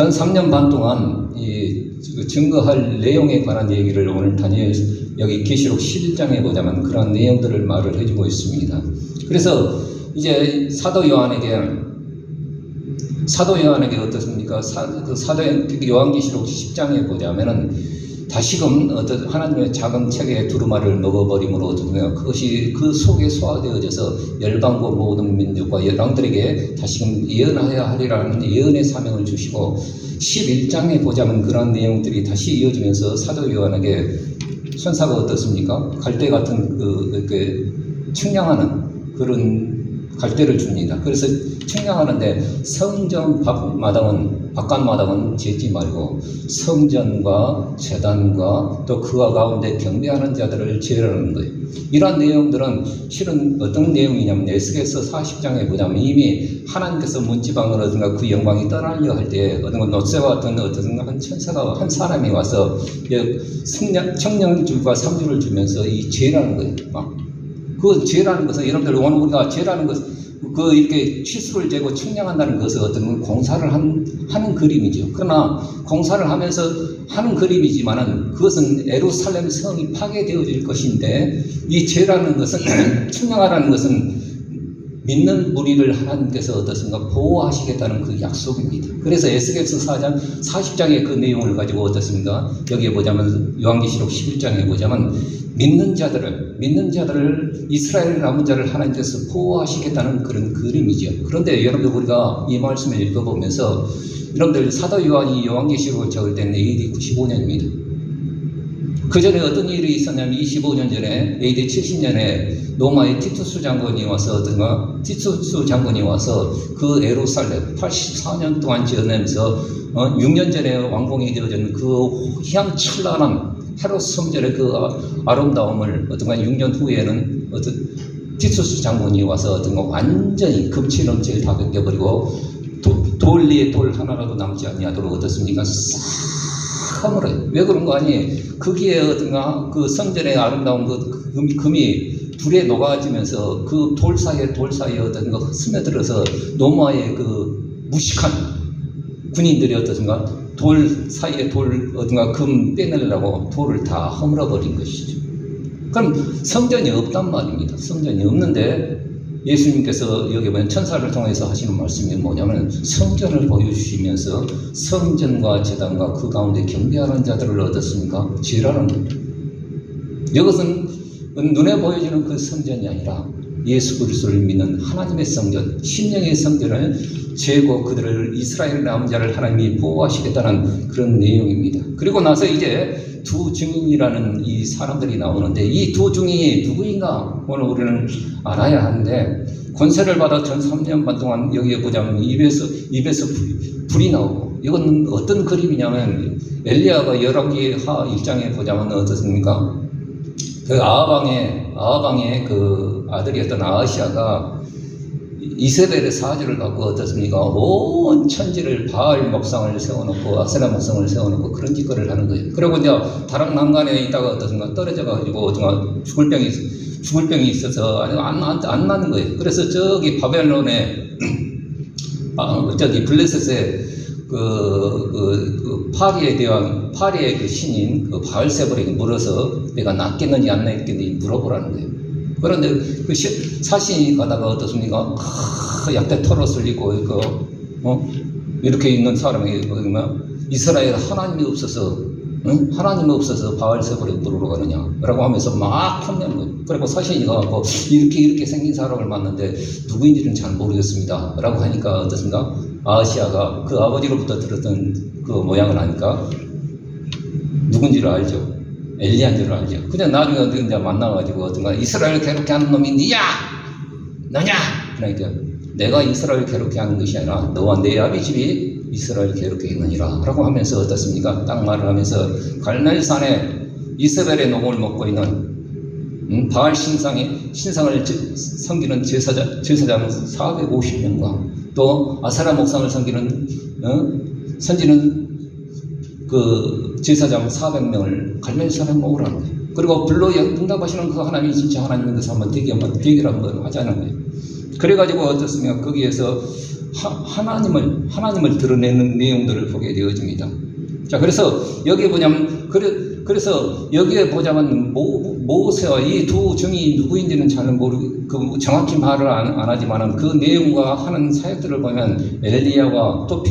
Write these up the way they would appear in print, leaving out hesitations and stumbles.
전 3년 반 동안 증거할 내용에 관한 얘기를 오늘 여기 계시록 11장에 보자면 그런 내용들을 말을 해주고 있습니다. 그래서 이제 사도 요한에게 어떻습니까? 사도 요한계시록 10장에 보자면은 다시금 어떤 하나님의 작은 책의 두루마리를 먹어버림으로 어떻습니까? 그것이 그 속에 소화되어져서 열방과 모든 민족과 열방들에게 다시금 예언하여야 하리라는 예언의 사명을 주시고 11장에 보자면 그런 내용들이 다시 이어지면서 사도 요한에게 천사가 어떻습니까? 갈대 같은 이렇게 측량하는 그런 갈대를 줍니다. 그래서 측량하는데 성전 바깥 마당은 재지 말고 성전과 제단과 또 그와 가운데 경배하는 자들을 제하라는 거예요. 이러한 내용들은 실은 어떤 내용이냐면 에스겔서 40장에 보자면 이미 하나님께서 문지방을 어딘가 그 영광이 떠나려 할 때 어떤 노새와 같은 어떤 한 천사가 한 사람이 와서 청량줄과 삼주를 주면서 이 죄라는 거예요. 그 죄라는 것은 여러분들 오늘 우리가 죄라는 것은 이렇게 치수를 재고 측량한다는 것은 어떤 공사를 하는 그림이죠. 그러나 공사를 하면서 하는 그림이지만은 그것은 예루살렘 성이 파괴되어질 것인데 이 죄라는 것은 측량하라는 것은 믿는 무리를 하나님께서 어떻습니까? 보호하시겠다는 그 약속입니다. 그래서 에스겔서 4장 40장의 그 내용을 가지고 어떻습니까? 여기에 보자면 요한계시록 11장에 보자면 믿는 자들을 이스라엘 남은 자를 하나님께서 보호하시겠다는 그런 그림이죠. 그런데 여러분들 우리가 이 말씀을 읽어보면서 여러분들 사도 요한이 요한계시록을 적을 때는 AD 95년입니다. 그 전에 어떤 일이 있었냐면 25년 전에 AD 70년에 로마의 티투스 장군이 와서 그 예루살렘 84년 동안 지어내면서 6년 전에 완공이 되어진 그 희망찬란한 헤롯 성전의 그 아름다움을 6년 후에는 티투스 장군이 와서 완전히 금치넘치를 다 벗겨버리고 돌 위에 돌 하나라도 남지 아니하도록 어떻습니까? 싹 허물어요. 왜 그런 거 아니에요? 거기에 그 성전의 아름다운 그 금이 불에 녹아지면서 그 돌 사이에 스며들어서 로마의 그 무식한 군인들이 돌 사이에 금 빼내려고 돌을 다 허물어버린 것이죠. 그럼 성전이 없단 말입니다. 성전이 없는데 예수님께서 여기 보면 천사를 통해서 하시는 말씀이 뭐냐면 성전을 보여주시면서 성전과 제단과 그 가운데 경배하는 자들을 얻었습니까? 지으라는 겁니다. 이것은 눈에 보여지는 그 성전이 아니라 예수 그리스도를 믿는 하나님의 성전, 신령의 성전을 재고 그들을 이스라엘 남은 자를 하나님이 보호하시겠다는 그런 내용입니다. 그리고 나서 이제 두 증인이라는 이 사람들이 나오는데 이 두 증인이 누구인가 오늘 우리는 알아야 하는데 권세를 받아 전 3년 반 동안 여기에 보자면 입에서 불이 나오고 이건 어떤 그림이냐면 엘리야가 열왕기하 1장에 보자면 어떻습니까? 그 아하방의 그 아들이었던 아하시아가 이세벨의 사주를 갖고 어떻습니까? 온 천지를 바알 목상을 세워놓고 아세라 목상을 세워놓고 그런 짓거리를 하는 거예요. 그리고 이제 다락 난간에 있다가 어떻습니까? 떨어져가지고 죽을 병이 있어서 안 나는 거예요. 그래서 저기 바벨론에 블레셋의 파리의 그 신인 그 바알세불에게 물어서 내가 낫겠는지 안 낫겠는지 물어보라는 거예요. 그런데 그 사신이 가다가 어떻습니까? 약대 털옷을 입고 이렇게 있는 사람이 이스라엘 하나님이 없어서 바알세불에 물으러 가느냐라고 하면서 막 혼내는 거예요. 그리고 사신이 가고 이렇게 생긴 사람을 만났는데 누구인지는 잘 모르겠습니다 라고 하니까 어떻습니까? 아하시아가 그 아버지로부터 들었던 그 모양을 아니까 누군지를 알죠. 엘리야인 줄 알죠. 그냥 나중에 이제 만나가지고 이스라엘 괴롭게 하는 놈이 너냐? 그러니까 내가 이스라엘 괴롭게 하는 것이 아니라 너와 내 아비 집이 이스라엘 괴롭게 했느니라 라고 하면서 어떻습니까? 딱 말을 하면서 갈멜산에 이세벨의 녹을 먹고 있는 바알 신상을 섬기는 제사장 450명과 또 아세라 목상을 섬기는 선지는 그 제사장 400명을 갈멜산에 모으라는 거예요. 그리고 불로 응답하시는 그 하나님이 진짜 하나님인 것을 한번 대결 한번 하자는 거예요. 그래가지고 어떻습니까? 거기에서 하나님을 드러내는 내용들을 보게 되어집니다. 자, 그래서 여기에 뭐냐면, 그래서 여기에 보자면 모세와 이 두 증인이 누구인지는 잘 모르고 정확히 말을 안 하지만은 그 내용과 하는 사역들을 보면 엘리야와 또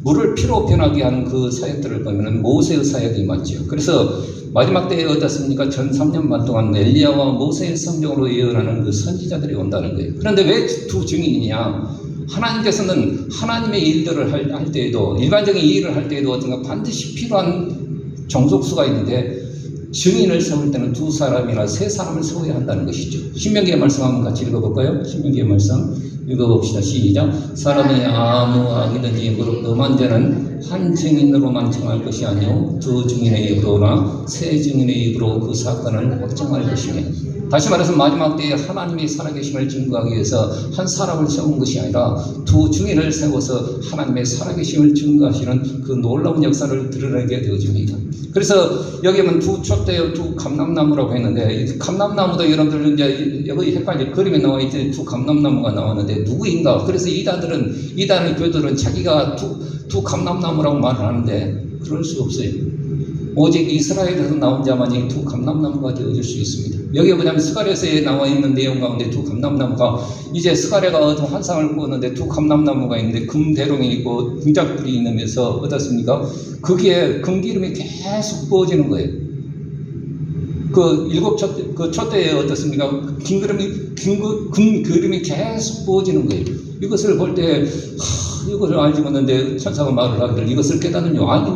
물을 피로 변하게 하는 그 사역들을 보면은 모세의 사역이 맞죠. 그래서 마지막 때에 어떻습니까? 전 3년 반 동안 엘리야와 모세의 성경으로 예언하는 그 선지자들이 온다는 거예요. 그런데 왜 두 증인이냐? 하나님께서는 하나님의 일들을 할 때에도, 일반적인 일을 할 때에도 어떤가 반드시 필요한 종족수가 있는데, 증인을 세울 때는 두 사람이나 세 사람을 세워야 한다는 것이죠. 신명기의 말씀 한번 같이 읽어볼까요? 신명기의 말씀 읽어봅시다. 시작. 사람이 아무 악이든지 무릇 엄한 자는 한 증인으로만 정할 것이 아니요 두 증인의 입으로나 세 증인의 입으로 그 사건을 확정할 것이며, 다시 말해서 마지막 때에 하나님의 살아계심을 증거하기 위해서 한 사람을 세운 것이 아니라 두 증인을 세워서 하나님의 살아계심을 증거하시는 그 놀라운 역사를 드러내게 되어집니다. 그래서 여기 보면 두 촛대, 두 감람나무라고 했는데, 이 감람나무도 여러분들 이제 여기 헷갈려 그림에 나와 있듯이 두 감람나무가 나왔는데 누구인가? 그래서 이단의 교들은 자기가 두 감람나무라고 말을 하는데 그럴 수 없어요. 오직 이스라엘에서 나온 자만이 두 감람나무가 되어질 수 있습니다. 여기 보자면 스가랴서에 나와 있는 내용 가운데 두 감람나무가, 이제 스가랴가 어떤 환상을 꾸었는데 두 감람나무가 있는데 금대롱이 있고 등짝불이 있으면서 어떻습니까? 거기에 금기름이 계속 부어지는 거예요. 그 촛대에 어떻습니까? 금기름이 계속 부어지는 거예요. 이것을 볼 때 이것을 알지 못했는데 천사가 말을 하기를 이것을 깨닫는요. 아니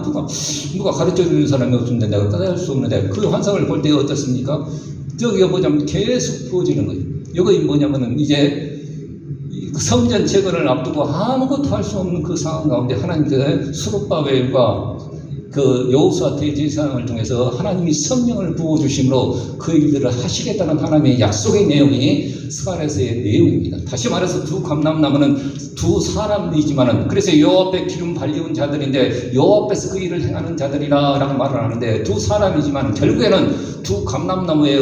누가 가르쳐주는 사람이 없는데 내가 깨달을 수 없는데, 그 환상을 볼 때 어떻습니까? 저기가 보자면 계속 부어지는 거예요. 이거 뭐냐면은 이제 성전 재건을 앞두고 아무것도 할 수 없는 그 상황 가운데 하나님께서 스룹바벨과 그 여호수아 대제사장을 통해서 하나님이 성령을 부어주심으로 그 일들을 하시겠다는 하나님의 약속의 내용이 스가랴서의 내용입니다. 다시 말해서 두 감람나무는 두 사람이지만은, 그래서 요 앞에 기름 발리운 자들인데 요 앞에서 그 일을 행하는 자들이라고 말을 하는데 두 사람이지만 결국에는 두 감람나무의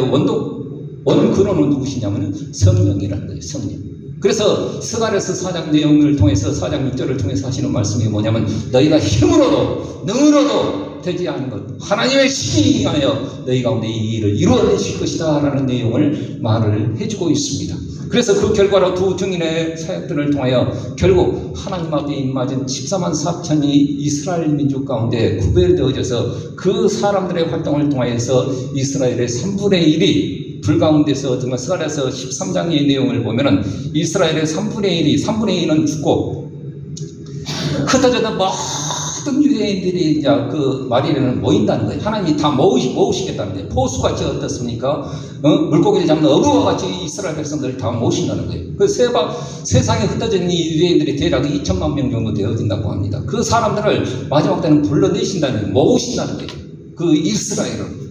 원근원은 누구시냐면은 성령이라는 거예요. 성령. 그래서 스가랴서 4장 내용을 통해서 4장 6절을 통해서 하시는 말씀이 뭐냐면, 너희가 힘으로도 능으로도 되지 않은 것, 하나님의 신이 하여 너희 가운데 이 일을 이루어내실 것이다 라는 내용을 말을 해주고 있습니다. 그래서 그 결과로 두 증인의 사역들을 통하여 결국 하나님 앞에 입맞은 14만 4천이 이스라엘 민족 가운데 구별되어져서 그 사람들의 활동을 통하여서 이스라엘의 3분의 1이 불 가운데서 정말 스가랴서 13장의 내용을 보면은 이스라엘의 3분의 1은 죽고 흩어져서 모든 유대인들이 이제 그 마리아는 모인다는 거예요. 하나님이 다 모으시겠다는 거예요. 포수같이 어떻습니까? 물고기를 잡는 어부와 같이 이스라엘 백성들을 다 모으신다는 거예요. 그 세상에 흩어진 이 유대인들이 대략 2천만 명 정도 되어진다고 합니다. 그 사람들을 마지막 때는 불러내신다는 거예요. 모으신다는 거예요. 그 이스라엘을.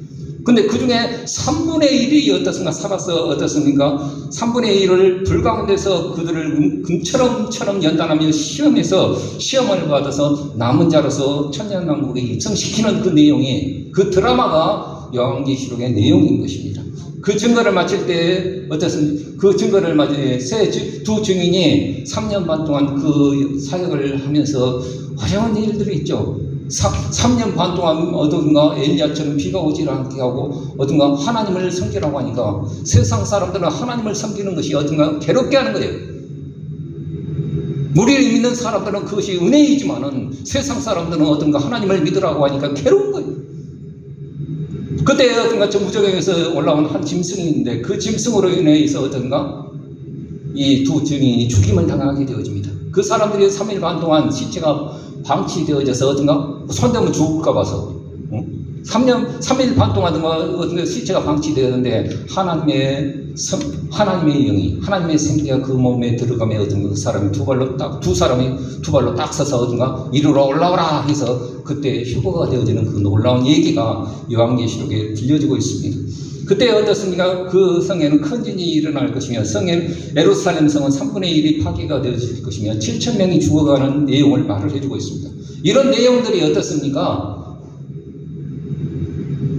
근데 그 중에 3분의 1이 어떻습니까? 살아서 어떻습니까? 3분의 1을 불 가운데서 그들을 금처럼 연단하며 시험을 받아서 남은 자로서 천년왕국에 입성시키는 그 내용이, 그 드라마가 요한계시록의 내용인 것입니다. 그 증거를 마칠 때 어떻습니까? 그 증거를 마칠 때 두 증인이 3년 반 동안 그 사역을 하면서 어려운 일들이 있죠. 3년 반 동안 어떤가 엘리야처럼 비가 오지 않게 하고 어떤가 하나님을 섬기라고 하니까 세상 사람들은 하나님을 섬기는 것이 어떤가 괴롭게 하는 거예요. 우리를 믿는 사람들은 그것이 은혜이지만은 세상 사람들은 어떤가 하나님을 믿으라고 하니까 괴로운 거예요. 그때 어떤가 정부정에서 올라온 한 짐승이 있는데 그 짐승으로 인해서 어떤가 이 두 증인이 죽임을 당하게 되어집니다. 그 사람들이 3일 반 동안 시체가 방치되어져서 어떤가 손대면 죽을까 봐서 3일 반 동안 어떤가 시체가 방치되었는데 하나님의 영이, 하나님의 생기가 그 몸에 들어가며 어떤가 그 사람이 두 발로 딱 서서 어떤가 이리로 올라오라 해서 그때 휴거가 되어지는 그 놀라운 얘기가 요한계시록에 들려지고 있습니다. 그때 어떻습니까? 그 성에는 큰 진이 일어날 것이며 예루살렘 성은 3분의 1이 파괴가 되어질 것이며 7천 명이 죽어가는 내용을 말을 해주고 있습니다. 이런 내용들이 어떻습니까?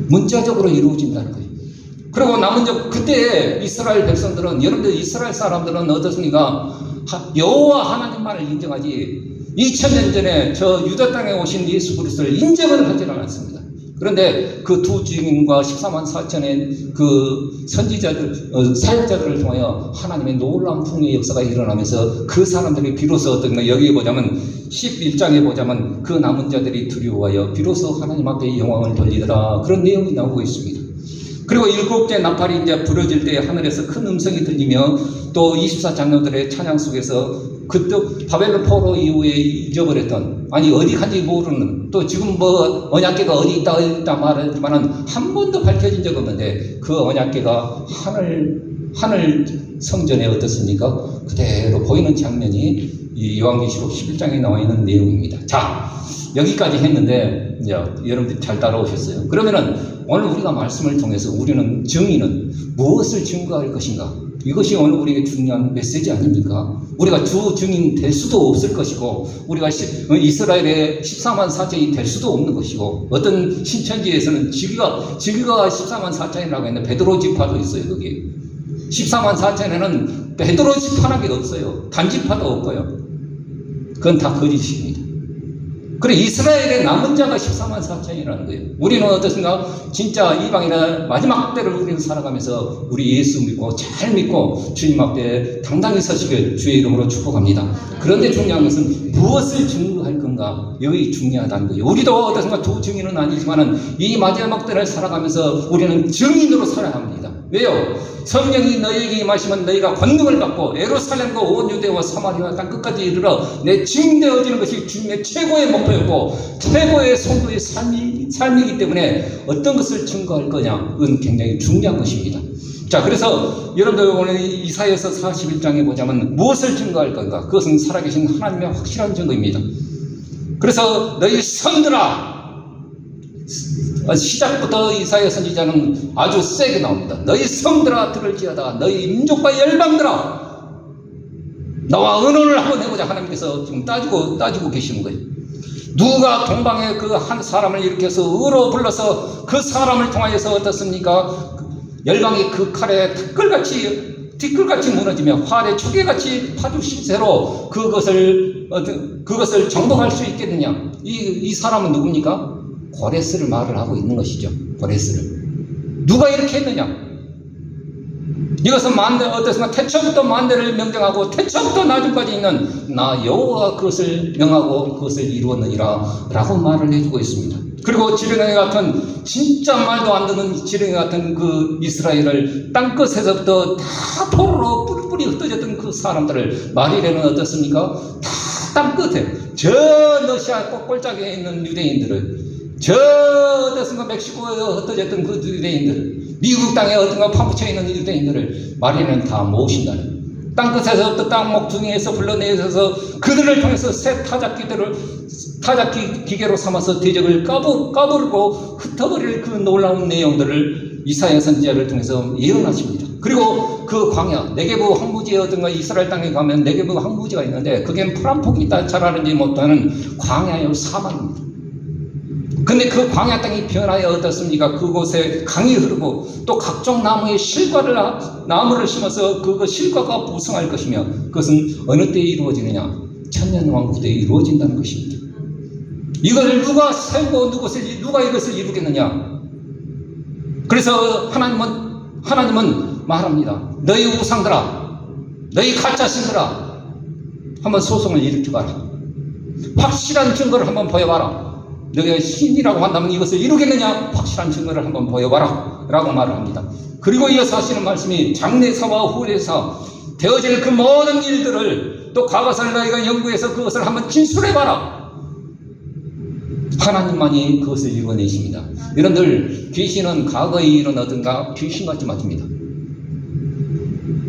문자적으로 이루어진다는 거예요. 그리고 남은 그때 이스라엘 백성들은, 여러분들 이스라엘 사람들은 어떻습니까? 여호와 하나님만을 인정하지 2000년 전에 저 유다 땅에 오신 예수 그리스도를 인정을 하지 않았습니다. 그런데 그 두 주인과 14만 4천의 그 선지자들, 사역자들을 통하여 하나님의 놀라운 풍요의 역사가 일어나면서 그 사람들이 비로소 어떤가, 여기 보자면 11장에 보자면 그 남은 자들이 두려워하여 비로소 하나님 앞에 영광을 돌리더라, 그런 내용이 나오고 있습니다. 그리고 7째 나팔이 이제 부러질 때 하늘에서 큰 음성이 들리며 또 24장로들의 찬양 속에서 그때 바벨론 포로 이후에 잊어버렸던, 아니 어디 간지 모르는, 또 지금 뭐 언약궤가 어디 있다 말하지만은 한 번도 밝혀진 적 없는데 그 언약궤가 하늘 성전에 어떻습니까? 그대로 보이는 장면이 이 요한계시록 11장에 나와 있는 내용입니다. 자, 여기까지 했는데 이제 여러분들이 잘 따라오셨어요. 그러면은 오늘 우리가 말씀을 통해서 우리는 증인은 무엇을 증거할 것인가? 이것이 오늘 우리에게 중요한 메시지 아닙니까? 우리가 주 증인 될 수도 없을 것이고, 우리가 이스라엘의 14만 4천이 될 수도 없는 것이고, 어떤 신천지에서는 지기가 14만 4천이라고 했는데 베드로 지파도 있어요. 거기 14만 4천에는 베드로 지파라는 게 없어요. 단지파도 없고요. 그건 다 거짓입니다. 그래, 이스라엘의 남은 자가 14만 4천이라는 거예요. 우리는 어떻습니까? 진짜 이방인의 마지막 때를 우리는 살아가면서 우리 예수 믿고 잘 믿고 주님 앞에 당당히 서시길 주의 이름으로 축복합니다. 그런데 중요한 것은 무엇을 증거할 건가? 여기 중요하다는 거예요. 우리도 어떻습니까? 두 증인은 아니지만은 이 마지막 때를 살아가면서 우리는 증인으로 살아야 합니다. 왜요? 성령이 너희에게 임하시면 너희가 권능을 받고 예루살렘과 온 유대와 사마리아 땅 끝까지 이르러 내 증인되어지는 것이 주님의 최고의 목표였고 최고의 성도의 삶이기 때문에 어떤 것을 증거할 거냐, 그건 굉장히 중요한 것입니다. 자, 그래서 여러분들 오늘 이사야서 41장에 보자면 무엇을 증거할 건가? 그것은 살아계신 하나님의 확실한 증거입니다. 그래서 너희 성들아, 시작부터 이사야 선지자는 아주 세게 나옵니다. 너희 성들아 들을지어다, 너희 민족과 열방들아, 나와 의논을 한번 해보자. 하나님께서 지금 따지고 계시는 거예요. 누가 동방에 그 한 사람을 일으켜서 의로 불러서 그 사람을 통하여서 어떻습니까? 열방이 그 칼에 티끌같이 무너지며 활의 초계같이 파주신 새로 그것을 정복할 수 있겠느냐? 이 사람은 누굽니까? 고레스를 말을 하고 있는 것이죠. 고레스를 누가 이렇게 했느냐? 이것은 어떻습니까? 태초부터 만대를 명정하고 태초부터 나중까지 있는 나 여호와가 그것을 명하고 그것을 이루었느니라 라고 말을 해주고 있습니다. 그리고 지렁이 같은, 진짜 말도 안 되는 지렁이 같은 그 이스라엘을 땅끝에서부터 다 포로로 뿔뿔이 흩어졌던 그 사람들을 마리아는 어떻습니까? 다 땅끝에, 저 러시아 꼴짝에 있는 유대인들을, 저 어떻습니까? 멕시코에 흩어졌던 그 유대인들, 미국 땅에 어떤가 파묻혀 있는 유대인들을 마리아는 다 모으신다는, 땅끝에서부터 땅목둥이에서 불러내셔서 그들을 통해서 새 타작기 기계로 삼아서 대적을 까부르고 흩어버릴 그 놀라운 내용들을 이사야 선지자를 통해서 예언하십니다. 그리고 그 광야, 네게부 황무지에 어떤가 이스라엘 땅에 가면 네게부 황무지가 있는데 그게 풀한 폭이 다 자라는지 못하는 광야의 사막입니다. 근데 그 광야 땅이 변하여 어떻습니까? 그곳에 강이 흐르고 또 각종 나무의 나무를 심어서 그 실과가 부성할 것이며, 그것은 어느 때에 이루어지느냐? 천년왕국 때에 이루어진다는 것입니다. 이것을 누가 세우고 누가 이것을 이루겠느냐? 그래서 하나님은 말합니다. 너희 우상들아, 너희 가짜신들아, 한번 소송을 일으켜봐라. 확실한 증거를 한번 보여봐라. 너희가 신이라고 한다면 이것을 이루겠느냐? 확실한 증거를 한번 보여봐라 라고 말을 합니다. 그리고 이어서 하시는 말씀이 장래사와 후래사 되어질 그 모든 일들을 또 과거사를 너희가 연구해서 그것을 한번 진술해봐라. 하나님만이 그것을 이루어내십니다. 여러분들, 귀신은 과거의 일은 어떤가 귀신같이 맞습니다.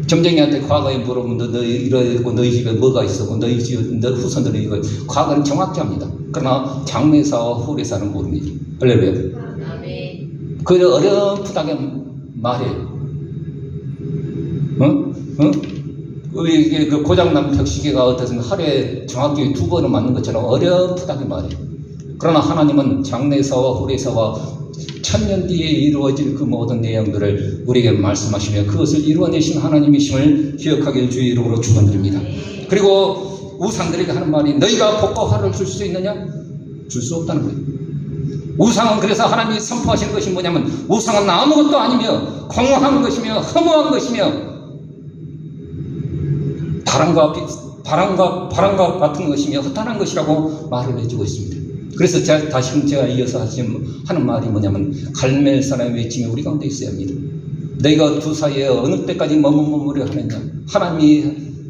점쟁이한테 과거에 물어보면 너희 이러고 너희 집에 뭐가 있었고 너희 후손들이 이거, 과거는 정확히 합니다. 그러나 장래사와 후래사는 모릅니다. 할렐루야. 그 어렴풋하게 말해요. 이게 그 고장난 벽시계가 어떻습니까? 하루에 정확히 2번은 맞는 것처럼 어렴풋하게 말해요. 그러나 하나님은 장래사와 후래사와 천년 뒤에 이루어질 그 모든 내용들을 우리에게 말씀하시며 그것을 이루어내신 하나님이심을 기억하길 주의 이름으로 축원드립니다. 그리고 우상들에게 하는 말이 너희가 복과 화를 줄 수 있느냐? 줄 수 없다는 거예요. 우상은 그래서 하나님이 선포하시는 것이 뭐냐면 우상은 아무것도 아니며 공허한 것이며 허무한 것이며 바람과 같은 것이며 허탄한 것이라고 말을 해주고 있습니다. 그래서 다시금 제가 이어서 하는 말이 뭐냐면 갈멜산의 외침이 우리 가운데 있어야 합니다. 너희가 두 사이에 어느 때까지 머무르려 하느냐?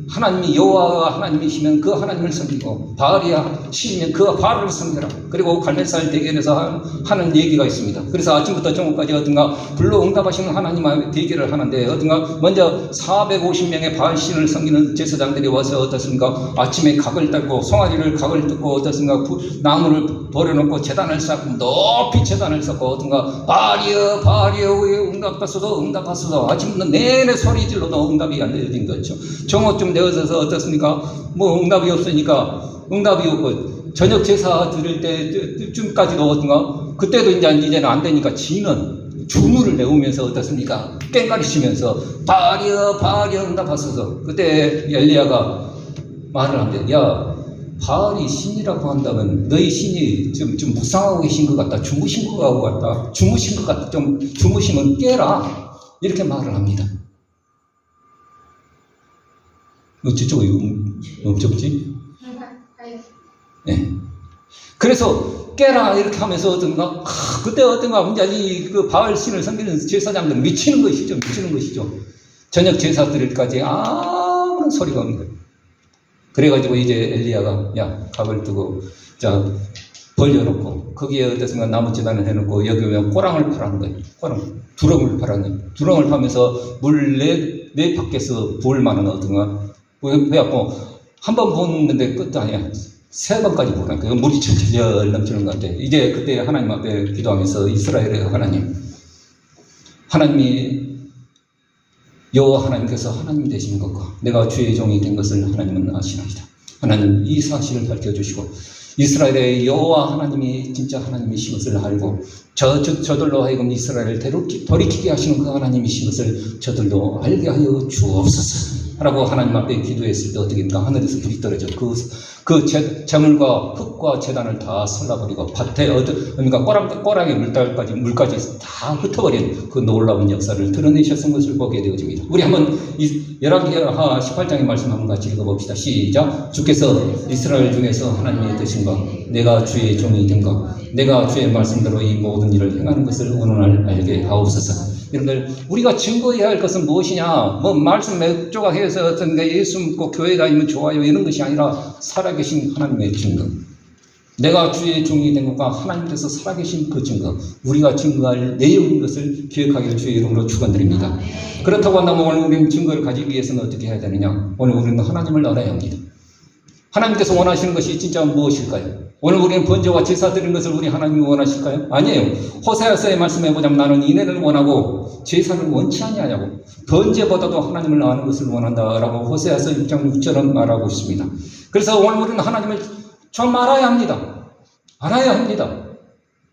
하나님이 여호와가 하나님이시면 그 하나님을 섬기고 바알이 신이면 그 바알을 섬겨라. 그리고 갈멜산 대결에서 하는 얘기가 있습니다. 그래서 아침부터 저녁까지 어떤가 불러 응답하시는 하나님과 대결을 하는데 어떤가 먼저 450명의 바알 신을 섬기는 제사장들이 와서 어떻습니까? 아침에 각을 닦고 송아지를 각을 뜯고 어떻습니까? 나무를 버려놓고 제단을 쌓고 높이 제단을 쌓고 어떤가 바알이여 바알이여 응답하소서 아침부터 내내 소리 질러도 응답이 안 되는 거죠. 정오쯤 되어서 어떻습니까? 뭐 응답이 없으니까 응답이 없고 저녁 제사 드릴 때쯤까지도 어떤가? 그때도 이제는 안 되니까 지는 주문을 내오면서 어떻습니까? 깽가리 치면서 바알이여 응답하소서. 그때 엘리야가 말을 합니다. 야 바알이 신이라고 한다면 너희 신이 좀 무상하고 계신 것 같다. 주무신 것 같다. 주무신 것 같다. 좀 주무시면 깨라. 이렇게 말을 합니다. 어쩌죠? 이거 없지? 네. 그래서 깨라 이렇게 하면서 어떤가? 그때 어떤가? 이제 그 바알 신을 섬기는 제사장들 미치는 것이죠. 저녁 제사 드릴까지 아무런 소리가 없는 거예요. 그래가지고 이제 엘리야가 야 각을 뜨고 자 벌려놓고 거기에 어떻습니까? 나무 재단을 해놓고 여기 오면 꼬랑을 파라는 거예요. 두렁을 파라는 거예요. 두렁을 파면서 물 내 밖에서 부을 만한 어떤가? 그래갖고 한 번 부었는데 끝도 아니야. 3번까지 부으니까 물이 철철 넘치는 것 같아. 이제 그때 하나님 앞에 기도하면서 이스라엘의 하나님이 여호와 하나님께서 하나님이 되시는 것과 내가 주의 종이 된 것을 하나님은 아시나이다. 하나님 이 사실을 밝혀주시고 이스라엘의 여호와 하나님이 진짜 하나님이신 것을 알고 저들로 하여금 이스라엘을 돌이키게 하시는 그 하나님이신 것을 저들도 알게 하여 주옵소서 라고 하나님 앞에 기도했을 때 어떻게 됩니까? 하늘에서 불이 떨어져 그 재물과 흙과 재단을 다 설라버리고 밭에 그러니까 꼬랑의 물까지 다 흩어버린 그 놀라운 역사를 드러내셨던 것을 보게 되어집니다. 우리 한번 열왕기하 18장의 말씀 한번 같이 읽어봅시다. 시작. 주께서 이스라엘 중에서 하나님이 되신가? 내가 주의 종이 된가? 내가 주의 말씀대로 이 모든 일을 행하는 것을 오늘날 알게 하옵소서. 여러분들 우리가 증거해야 할 것은 무엇이냐? 뭐 말씀 몇 조각해서 어떤 예수 믿고 교회 다니면 좋아요 이런 것이 아니라 살아계신 하나님의 증거. 내가 주의 종이 된 것과 하나님께서 살아계신 그 증거, 우리가 증거할 내용인 것을 기억하기를 주의 이름으로 축원드립니다. 그렇다고 한다면 오늘 우리는 증거를 가지기 위해서는 어떻게 해야 되느냐? 오늘 우리는 하나님을 알아야 합니다. 하나님께서 원하시는 것이 진짜 무엇일까요? 오늘 우리는 번제와 제사 드리는 것을 우리 하나님이 원하실까요? 아니에요. 호세아서의 말씀해 보자면 나는 인애를 원하고 제사를 원치 아니하냐고. 번제보다도 하나님을 아는 것을 원한다라고 호세아서 6장 6절은 말하고 있습니다. 그래서 오늘 우리는 하나님을 좀 알아야 합니다. 알아야 합니다.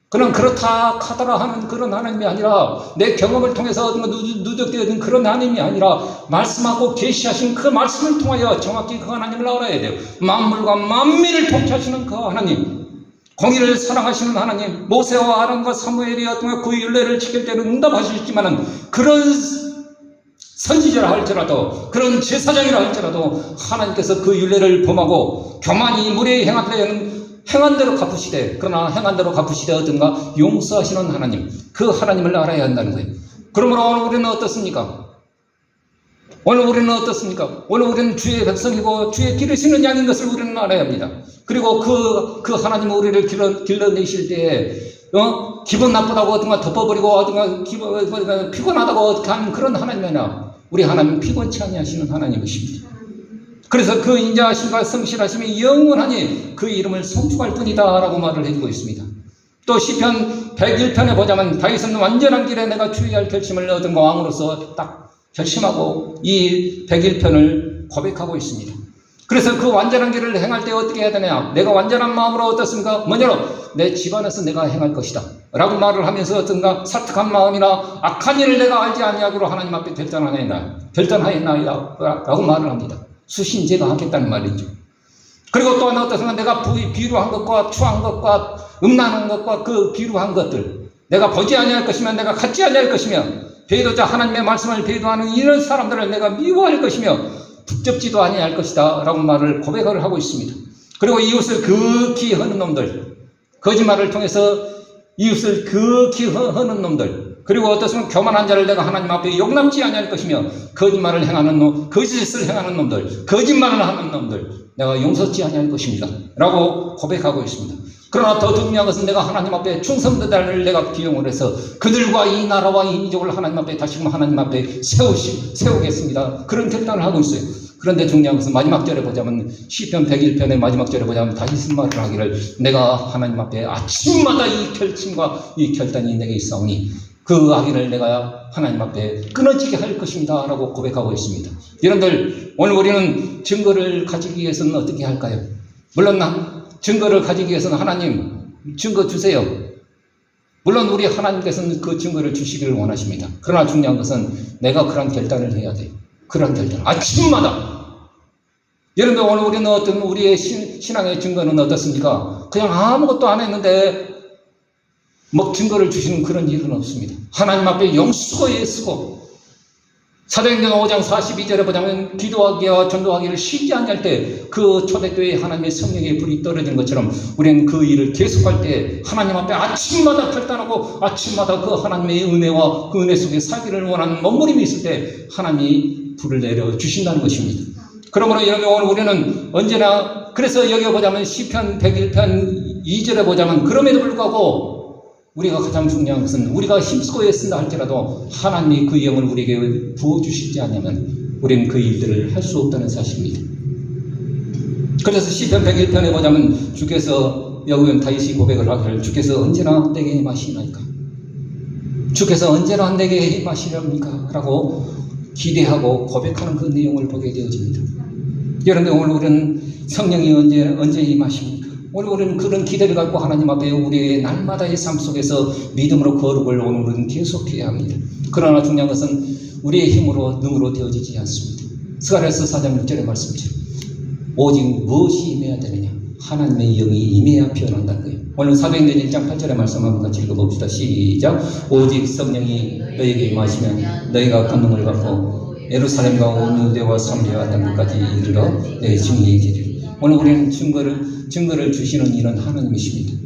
그냥 그렇다 하더라 하는 그런 하나님이 아니라 내 경험을 통해서 누적되어 있는 그런 하나님이 아니라 말씀하고 계시하신 그 말씀을 통하여 정확히 그 하나님을 알아야 돼요. 만물과 만민을 통치하시는 그 하나님, 공의를 사랑하시는 하나님, 모세와 아론과 사무엘이 어떤 그 율례를 지킬 때는 응답하셨지만은 그런 선지자라 할지라도 그런 제사장이라 할지라도 하나님께서 그 율례를 범하고 교만이 무례히 행할 때에는 행한 대로 갚으시되 그러나 행한 대로 갚으시되 어떤가 용서하시는 하나님, 그 하나님을 알아야 한다는 거예요. 그러므로 오늘 우리는 어떻습니까? 오늘 우리는 주의 백성이고 주의 기르시는 양인 것을 우리는 알아야 합니다. 그리고 그 하나님 우리를 길러내실 때에 기분 나쁘다고 어떤가 덮어버리고 어떤가 피곤하다고 어떻게 하는 그런 하나님이 아니라 우리 하나님은 피곤치 아니하시는 하나님이십니다. 그래서 그 인자하심과 성실하심이 영원하니 그 이름을 송축할 뿐이다 라고 말을 해주고 있습니다. 또 시편 101편에 보자면 다윗은 완전한 길에 내가 주의할 결심을 얻은 왕으로서 딱 결심하고 이 101편을 고백하고 있습니다. 그래서 그 완전한 길을 행할 때 어떻게 해야 되냐? 내가 완전한 마음으로 어떻습니까? 먼저 내 집안에서 내가 행할 것이다 라고 말을 하면서 어떤가 사특한 마음이나 악한 일을 내가 알지 아니하기로 하나님 앞에 결단하였나이다 라고 말을 합니다. 수신제가 하겠다는 말이죠. 그리고 또 하나 어떻습니까? 내가 비루한 것과 추한 것과 음란한 것과 그 비루한 것들, 내가 보지 아니할 것이며 내가 갖지 아니할 것이며 배도자 하나님의 말씀을 배도하는 이런 사람들을 내가 미워할 것이며 붙잡지도 아니할 것이다 라고 말을 고백을 하고 있습니다. 그리고 이웃을 극히 허는 놈들, 거짓말을 통해서 이웃을 극히 허는 놈들, 그리고 어떻습니까? 교만한 자를 내가 하나님 앞에 용납지 아니할 것이며 거짓말을 행하는 놈, 거짓을 행하는 놈들, 거짓말을 하는 놈들 내가 용서치 아니할 것입니다 라고 고백하고 있습니다. 그러나 더 중요한 것은 내가 하나님 앞에 충성되다를 내가 기용을 해서 그들과 이 나라와 이 민족을 하나님 앞에 다시금 하나님 앞에 세우겠습니다. 그런 결단을 하고 있어요. 그런데 중요한 것은 마지막 절에 보자면 시편 101편의 마지막 절에 보자면 다윗은 말을 하기를 내가 하나님 앞에 아침마다 이 결심과 이 결단이 내게 있사오니 그 악인을 내가 하나님 앞에 끊어지게 할 것입니다 라고 고백하고 있습니다. 여러분들 오늘 우리는 증거를 가지기 위해서는 어떻게 할까요? 물론 증거를 가지기 위해서는 하나님 증거 주세요. 물론 우리 하나님께서는 그 증거를 주시기를 원하십니다. 그러나 중요한 것은 내가 그런 결단을 해야 돼요. 그런 결단 아침마다. 여러분들 오늘 우리는 어떤 우리의 신앙의 증거는 어떻습니까? 그냥 아무것도 안 했는데 증거를 주시는 그런 일은 없습니다. 하나님 앞에 영수고에 쓰고 사도행전 5장 42절에 보자면 기도하기와 전도하기를 쉬지 않을 때 그 초대교회에 하나님의 성령의 불이 떨어지는 것처럼 우리는 그 일을 계속할 때 하나님 앞에 아침마다 결단하고 아침마다 그 하나님의 은혜와 그 은혜 속에 살기를 원하는 몸부림이 있을 때 하나님이 불을 내려주신다는 것입니다. 그러므로 여러분 오늘 우리는 언제나 그래서 여기 보자면 시편 101편 2절에 보자면 그럼에도 불구하고 우리가 가장 중요한 것은 우리가 힘쓰고 애쓴다 할지라도 하나님이 그 영을 우리에게 부어주시지 않으면 우리는 그 일들을 할 수 없다는 사실입니다. 그래서 시편 101편에 보자면 주께서 여기는 다윗이 고백을 하기를 주께서 언제나 내게 임하시나이까 주께서 언제나 내게 임하시렵니까 라고 기대하고 고백하는 그 내용을 보게 되어집니다. 여러분 오늘 우리는 성령이 언제 임하십니까? 오늘 우리는 그런 기대를 갖고 하나님 앞에 우리의 날마다의 삶 속에서 믿음으로 거룩을 오늘은 계속해야 합니다. 그러나 중요한 것은 우리의 힘으로 능으로 되어지지 않습니다. 스가랴서 4장 6절의 말씀처럼 오직 무엇이 임해야 되느냐? 하나님의 영이 임해야 피어난다는 거예요. 오늘 사도행전 1장 8절의 말씀 한번 같이 읽어봅시다. 시작. 오직 성령이 너에게 임하시면 너희가 권능을 받고 예루살렘과 온 유대와 사마리아 땅끝까지 이르러 내 증인이 되리라. 오늘 우리는 증거를 주시는 이는 하나님이십니다.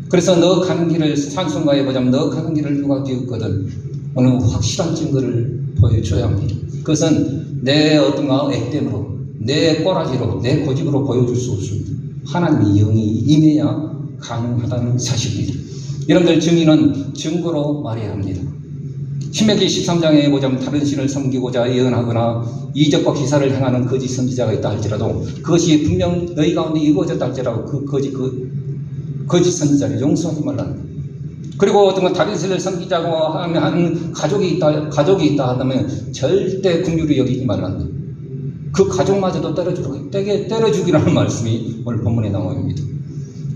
그래서 너 가는 길을 찬송가에 보자면 너 가는 길을 누가 비웃거든 오늘 확실한 증거를 보여줘야 합니다. 그것은 내 어떤가 액땜으로 내 꼬라지로 내 고집으로 보여줄 수 없습니다. 하나님의 영이 임해야 가능하다는 사실입니다. 여러분들 증인은 증거로 말해야 합니다. 신명기 13장에 보자면 다른 신을 섬기고자 예언하거나 이적과 기사를 행하는 거짓 선지자가 있다 할지라도 그것이 분명 너희 가운데 이루어졌다 할지라도 그 거짓 선지자를 용서하지 말라는 거예요. 그리고 어떤 건 다른 신을 섬기자고 하는 가족이 있다 하다면 절대 긍휼히 여기지 말라는 거예요. 그 가족마저도 때려주기라는 말씀이 오늘 본문에 나와 있습니다.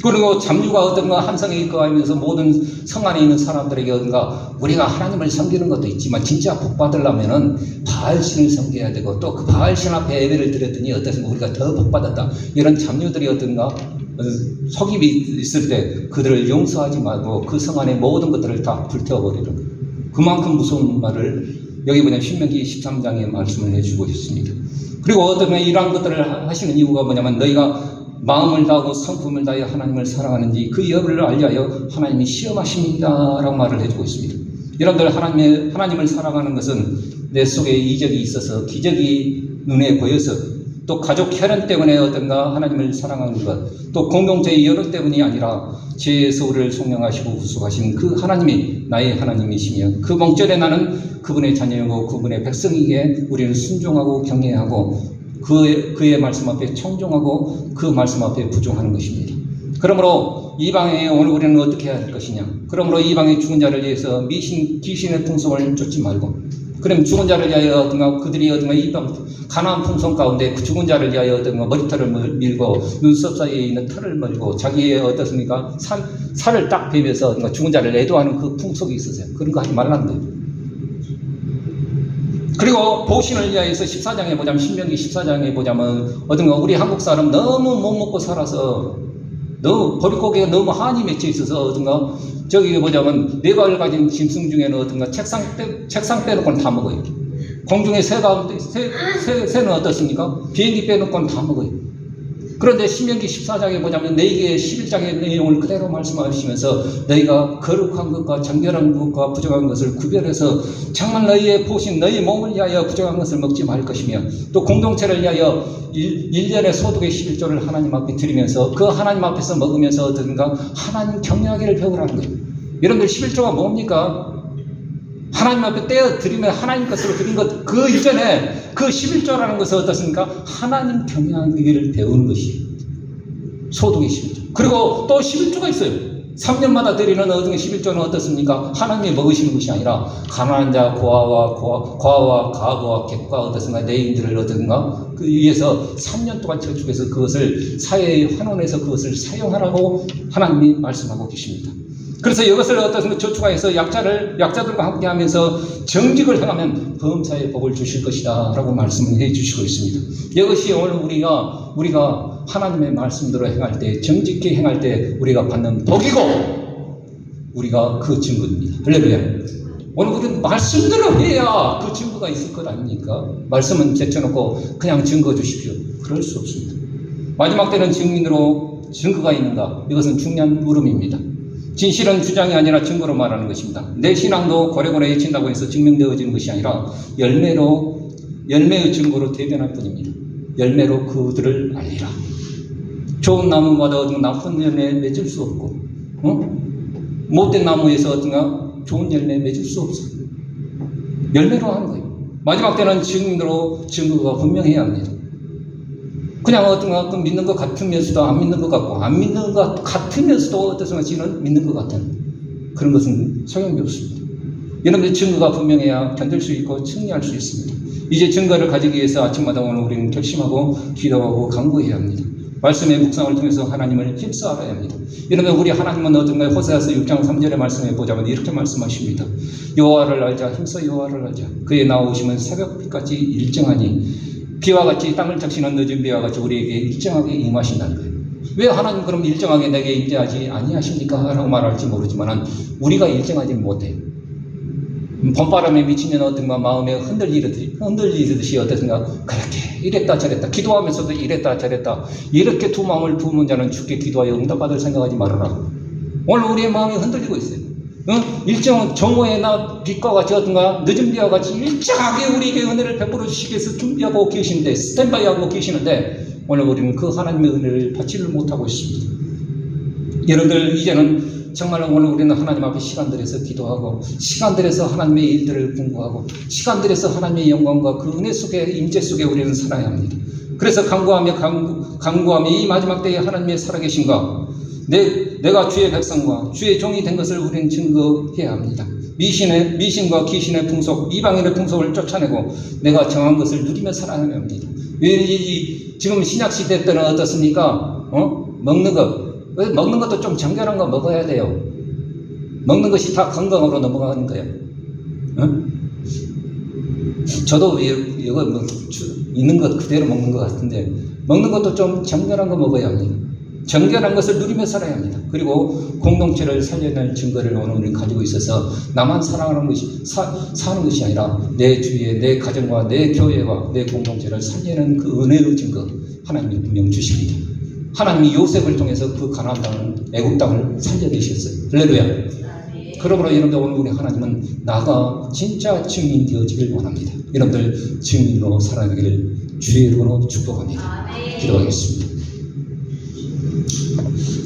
그리고 잠유가 어떤가 함성에 입거하면서 모든 성 안에 있는 사람들에게 어떤가 우리가 하나님을 섬기는 것도 있지만 진짜 복 받으려면은 바알신을 섬겨야 되고 또 그 바알신 앞에 예배를 드렸더니 어떻습니까? 우리가 더 복 받았다. 이런 잠유들이 어떤가 속임이 있을 때 그들을 용서하지 말고 그 성 안에 모든 것들을 다 불태워버리는 거예요. 그만큼 무서운 말을 여기 보면 신명기 13장에 말씀을 해주고 있습니다. 그리고 어떤 이러한 것들을 하시는 이유가 뭐냐면 너희가 마음을 다하고 성품을 다해 하나님을 사랑하는지 그 여부를 알리하여 하나님이 시험하십니다 라고 말을 해주고 있습니다. 여러분들 하나님을 사랑하는 것은 내 속에 이적이 있어서 기적이 눈에 보여서 또 가족 혈연 때문에 어떤가 하나님을 사랑하는 것 또 공동체의 여론 때문이 아니라 죄에서 우리를 속량하시고 구속하신 그 하나님이 나의 하나님이시며 그 목전에 나는 그분의 자녀이고 그분의 백성이기에 우리는 순종하고 경외하고 그의 말씀 앞에 청종하고 그 말씀 앞에 부종하는 것입니다. 그러므로 이방에 오늘 우리는 어떻게 해야 할 것이냐? 그러므로 이방의 죽은 자를 위해서 귀신의 풍속을 쫓지 말고 그럼 죽은 자를 위하여 어떤가 그들이 어떤가 이방 가나안 풍속 가운데 그 죽은 자를 위하여 어떤가 머리털을 밀고 눈썹 사이에 있는 털을 밀고 자기의 어떻습니까? 살을 딱 베면서 어떤가 죽은 자를 애도하는 그 풍속이 있었어요. 그런 거 하지 말라는 거예요. 그리고 보신을 위하여서 14장에 보자면, 신명기 14장에 보자면 어떤가, 우리 한국 사람 너무 못 먹고 살아서 너무 보릿고개가 너무 한이 맺혀 있어서 어떤가, 저기 보자면 네 발을 가진 짐승 중에는 어떤가 책상 빼놓고는 다 먹어요. 공중에 새는 어떻습니까? 비행기 빼놓고는 다 먹어요. 그런데 신명기 14장에 보자면 너희에게 11장의 내용을 그대로 말씀하시면서 너희가 거룩한 것과 정결한 것과 부정한 것을 구별해서 정말 너희의 보신 너희 몸을 위하여 부정한 것을 먹지 말 것이며, 또 공동체를 위하여 1년의 소득의 11조를 하나님 앞에 드리면서 그 하나님 앞에서 먹으면서 어떤가 하나님 경외하기를 배우라는 거예요. 여러분들 11조가 뭡니까? 하나님 앞에 떼어 드리면 하나님 것으로 드린 것, 그 이전에 그 11조라는 것은 어떻습니까? 하나님 경외하기를 배우는 것이 소득의 11조. 그리고 또 11조가 있어요. 3년마다 드리는 어떤 11조는 어떻습니까? 하나님이 먹으시는 것이 아니라 가난한 자, 고아와 가부와 객과 어떻습니까? 내인들을 어떤가 그 위해서 3년 동안 저축해서 그것을 사회에 환원해서 그것을 사용하라고 하나님이 말씀하고 계십니다. 그래서 이것을 어떤 저축하여서 약자들과 함께 하면서 정직을 행하면 범사에 복을 주실 것이다 라고 말씀을 해 주시고 있습니다. 이것이 오늘 우리가 하나님의 말씀대로 행할 때, 정직히 행할 때 우리가 받는 복이고 우리가 그 증거입니다. 할렐루야. 오늘 우리는 말씀대로 해야 그 증거가 있을 것 아닙니까? 말씀은 제쳐놓고 그냥 증거 주십시오. 그럴 수 없습니다. 마지막 때는 증인으로 증거가 있는가? 이것은 중요한 물음입니다. 진실은 주장이 아니라 증거로 말하는 것입니다. 내 신앙도 고래고래 해친다고 해서 증명되어지는 것이 아니라 열매의 증거로 대변할 뿐입니다. 열매로 그들을 알리라. 좋은 나무마다 나쁜 열매 맺을 수 없고, 못된 나무에서 어떤가 좋은 열매 맺을 수 없어요. 열매로 하는 거예요. 마지막 때는 증인으로 증거가 분명해야 합니다. 그냥 어떤가 믿는 것 같으면서도 안 믿는 것 같고, 안 믿는 것 같으면서도 어떤 지는 믿는 것 같은 그런 것은 소용이 없습니다. 여러분들 증거가 분명해야 견딜 수 있고 승리할 수 있습니다. 이제 증거를 가지기 위해서 아침마다 오늘 우리는 결심하고 기도하고 간구해야 합니다. 말씀의 묵상을 통해서 하나님을 힘써 알아야 합니다. 여러분, 우리 하나님은 어떤가요? 호세아서 6장 3절의 말씀에 보자면 이렇게 말씀하십니다. 여호와를 알자, 힘써 여호와를 알자. 그의 나오심은 새벽빛같이 일정하니 비와 같이 땅을 적시는 늦은 비와 같이 우리에게 일정하게 임하신다는 거예요. 왜 하나님 그럼 일정하게 내게 임재하지 아니하십니까? 라고 말할지 모르지만 우리가 일정하지 못해요. 봄바람에 미치면 어떤가 마음에 흔들리듯이 어떻든가 그렇게 이랬다 저랬다 기도하면서도 이랬다 저랬다 이렇게 두 마음을 부은 자는 주께 기도하여 응답받을 생각하지 말아라. 오늘 우리의 마음이 흔들리고 있어요. 일정 정오에 나 빛과 같이 어떤가 늦은 비와 같이 일정하게 우리에게 은혜를 베풀어 주시기 위해서 준비하고 계시는데 스탠바이하고 계시는데 오늘 우리는 그 하나님의 은혜를 받지를 못하고 있습니다. 여러분들 이제는 정말 오늘 우리는 하나님 앞에 시간 들여서 기도하고 시간 들여서 하나님의 일들을 공부하고 시간 들여서 하나님의 영광과 그 은혜 속에 임재 속에 우리는 살아야 합니다. 그래서 간구하며 이 마지막 때에 하나님의 살아계신가 내가 주의 백성과 주의 종이 된 것을 우리는 증거해야 합니다. 미신과 귀신의 풍속, 이방인의 풍속을 쫓아내고 내가 정한 것을 누리며 살아야 합니다. 지금 신약시대 때는 어떻습니까? 먹는 것도 좀 정결한 거 먹어야 돼요. 먹는 것이 다 건강으로 넘어가는 거예요. 저도 이거 있는 것 그대로 먹는 것 같은데 먹는 것도 좀 정결한 거 먹어야 합니다. 정결한 것을 누리며 살아야 합니다. 그리고 공동체를 살려낼 증거를 오늘 우리는 가지고 있어서 나만 사랑하는 것이 사는 것이 아니라 내 주위에 내 가정과 내 교회와 내 공동체를 살리는 그 은혜의 증거 하나님이 분명 주십니다. 하나님이 요셉을 통해서 그 가나안 땅을 애굽 땅을 살려내셨어요. 할렐루야. 그러므로 여러분들 오늘 우리 하나님은 나가 진짜 증인 되어지길 원합니다. 여러분들 증인으로 살아가기를 주의 이름으로 축복합니다. 기도하겠습니다.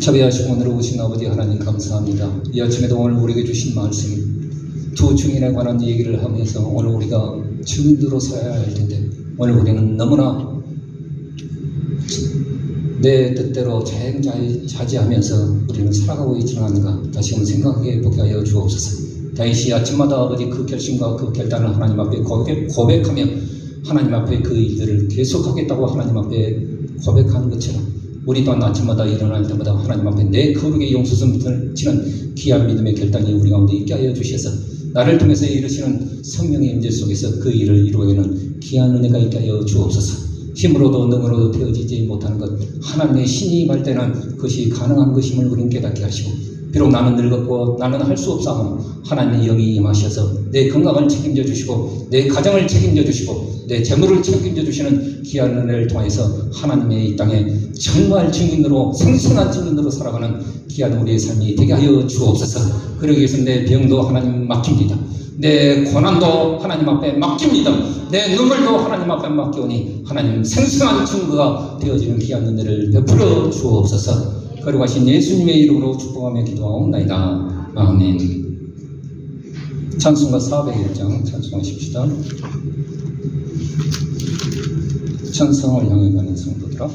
자비하시고 오늘 오신 아버지 하나님 감사합니다. 이 아침에도 오늘 우리에게 주신 말씀 두 증인에 관한 얘기를 하면서 오늘 우리가 증인으로 살아야 할 텐데 오늘 우리는 너무나 내 뜻대로 자행자지하면서 우리는 살아가고 있지는 않은가 다시 한번 생각하게 보게 하여 주옵소서. 다윗이 아침마다 아버지 그 결심과 그 결단을 하나님 앞에 고백하며 하나님 앞에 그 일들을 계속하겠다고 하나님 앞에 고백하는 것처럼 우리 또한 아침마다 일어날 때마다 하나님 앞에 내 거룩의 용서성을 지는 귀한 믿음의 결단이 우리 가운데 있게 하여 주셔서 나를 통해서 이루시는 성령의 임재 속에서 그 일을 이루어내는 귀한 은혜가 있게 하여 주옵소서. 힘으로도 능으로도 되어지지 못하는 것, 하나님의 신이 임할 때는 그것이 가능한 것임을 우리는 깨닫게 하시고, 비록 나는 늙었고 나는 할 수 없사오나 하나님의 영이 임하셔서 내 건강을 책임져 주시고 내 가정을 책임져 주시고 내 재물을 책임져 주시는 귀한 은혜를 통해서 하나님의 이 땅에 정말 증인으로, 생생한 증인으로 살아가는 귀한 우리의 삶이 되게 하여 주옵소서. 그러기 위해서 내 병도 하나님 맡깁니다. 내 고난도 하나님 앞에 맡깁니다. 내 눈물도 하나님 앞에 맡기오니 하나님 생생한 증거가 되어지는 귀한 은혜를 베풀어 주옵소서. 거룩하신 예수님의 이름으로 축복하며 기도하옵나이다. 아멘. 찬송가 401장 찬송하십시다. 천성을 향해 가는 성도들아.